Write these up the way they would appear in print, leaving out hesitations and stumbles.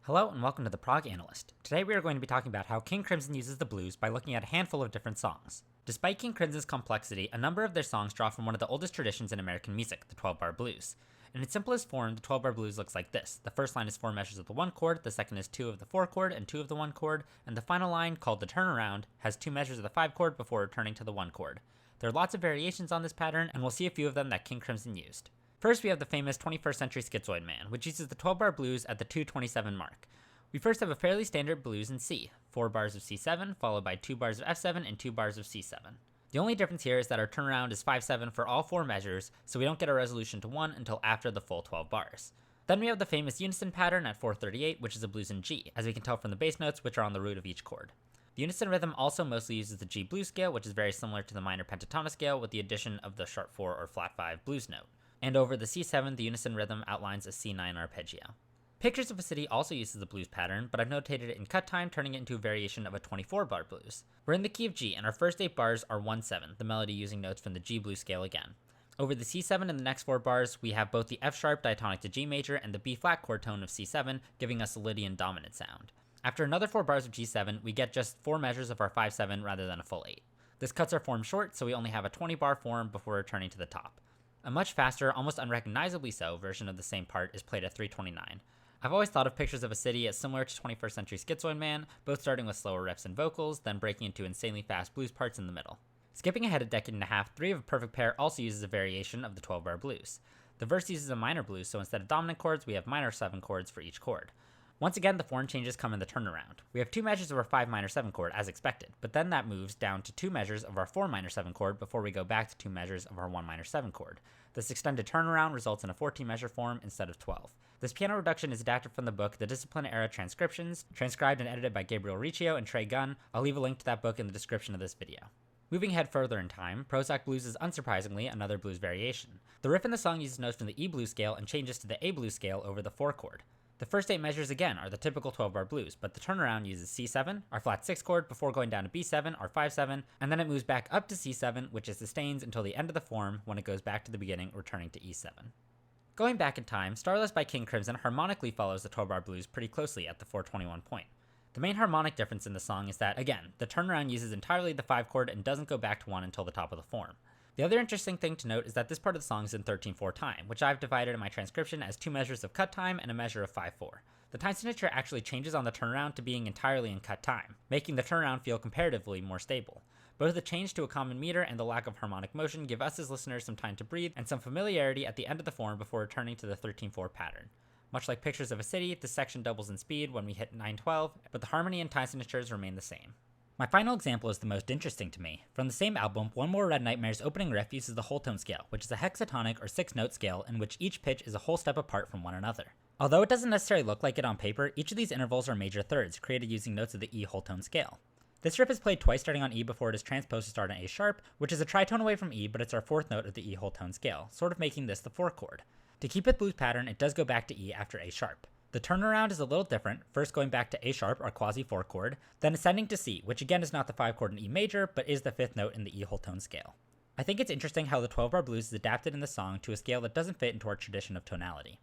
Hello and welcome to the Prog Analyst. Today we are going to be talking about how King Crimson uses the blues by looking at a handful of different songs. Despite King Crimson's complexity, a number of their songs draw from one of the oldest traditions in American music, the 12-bar blues. In its simplest form, the 12-bar blues looks like this. The first line is 4 measures of the 1 chord, the second is 2 of the 4 chord and 2 of the 1 chord, and the final line, called the turnaround, has 2 measures of the 5 chord before returning to the 1 chord. There are lots of variations on this pattern, and we'll see a few of them that King Crimson used. First, we have the famous 21st Century Schizoid Man, which uses the 12-bar blues at the 227 mark. We first have a fairly standard blues in C, 4 bars of C7, followed by 2 bars of F7 and 2 bars of C7. The only difference here is that our turnaround is 5/7 for all 4 measures, so we don't get a resolution to 1 until after the full 12 bars. Then we have the famous unison pattern at 438, which is a blues in G, as we can tell from the bass notes, which are on the root of each chord. The unison rhythm also mostly uses the G blues scale, which is very similar to the minor pentatonic scale with the addition of the sharp 4 or flat 5 blues note. And over the C7, the unison rhythm outlines a C9 arpeggio. Pictures of a City also uses the blues pattern, but I've notated it in cut time, turning it into a variation of a 24-bar blues. We're in the key of G, and our first 8 bars are 1/7, the melody using notes from the G blues scale again. Over the C7 in the next 4 bars, we have both the F sharp diatonic to G major and the B flat chord tone of C7, giving us a Lydian dominant sound. After another 4 bars of G7, we get just 4 measures of our 5/7 rather than a full 8. This cuts our form short, so we only have a 20-bar form before returning to the top. A much faster, almost unrecognizably so, version of the same part is played at 329. I've always thought of Pictures of a City as similar to 21st Century Schizoid Man, both starting with slower riffs and vocals, then breaking into insanely fast blues parts in the middle. Skipping ahead a decade and a half, 3 of a Perfect Pair also uses a variation of the 12-bar blues. The verse uses a minor blues, so instead of dominant chords, we have minor 7 chords for each chord. Once again, the form changes come in the turnaround. We have 2 measures of our 5 minor 7 chord as expected, but then that moves down to 2 measures of our 4 minor 7 chord before we go back to 2 measures of our 1 minor 7 chord. This extended turnaround results in a 14 measure form instead of 12. This piano reduction is adapted from the book The Discipline Era Transcriptions, transcribed and edited by Gabriel Riccio and Trey Gunn. I'll leave a link to that book in the description of this video. Moving ahead further in time, Prozac Blues is unsurprisingly another blues variation. The riff in the song uses notes from the E blues scale and changes to the A blues scale over the 4 chord. The first 8 measures again are the typical 12-bar blues, but the turnaround uses C7, our flat 6 chord, before going down to B7, our 5/7, and then it moves back up to C7, which it sustains until the end of the form when it goes back to the beginning, returning to E7. Going back in time, Starless by King Crimson harmonically follows the 12-bar blues pretty closely at the 421 point. The main harmonic difference in the song is that, again, the turnaround uses entirely the 5 chord and doesn't go back to 1 until the top of the form. The other interesting thing to note is that this part of the song is in 13/4 time, which I've divided in my transcription as 2 measures of cut time and a measure of 5/4. The time signature actually changes on the turnaround to being entirely in cut time, making the turnaround feel comparatively more stable. Both the change to a common meter and the lack of harmonic motion give us as listeners some time to breathe and some familiarity at the end of the form before returning to the 13/4 pattern. Much like Pictures of a City, this section doubles in speed when we hit 9/12, but the harmony and time signatures remain the same. My final example is the most interesting to me. From the same album, One More Red Nightmare's opening riff uses the whole tone scale, which is a hexatonic or 6-note scale in which each pitch is a whole step apart from one another. Although it doesn't necessarily look like it on paper, each of these intervals are major thirds, created using notes of the E whole tone scale. This riff is played twice starting on E before it is transposed to start on A sharp, which is a tritone away from E, but it's our 4th note of the E whole tone scale, sort of making this the 4 chord. To keep with blues pattern, it does go back to E after A sharp. The turnaround is a little different, first going back to A sharp, our quasi 4 chord, then ascending to C, which again is not the 5 chord in E major, but is the 5th note in the E whole tone scale. I think it's interesting how the 12-bar blues is adapted in the song to a scale that doesn't fit into our tradition of tonality.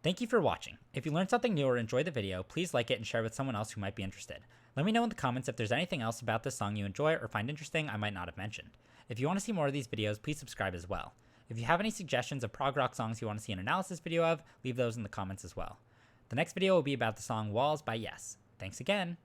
Thank you for watching. If you learned something new or enjoyed the video, please like it and share with someone else who might be interested. Let me know in the comments if there's anything else about this song you enjoy or find interesting I might not have mentioned. If you want to see more of these videos, please subscribe as well. If you have any suggestions of prog rock songs you want to see an analysis video of, leave those in the comments as well. The next video will be about the song Walls by Yes. Thanks again!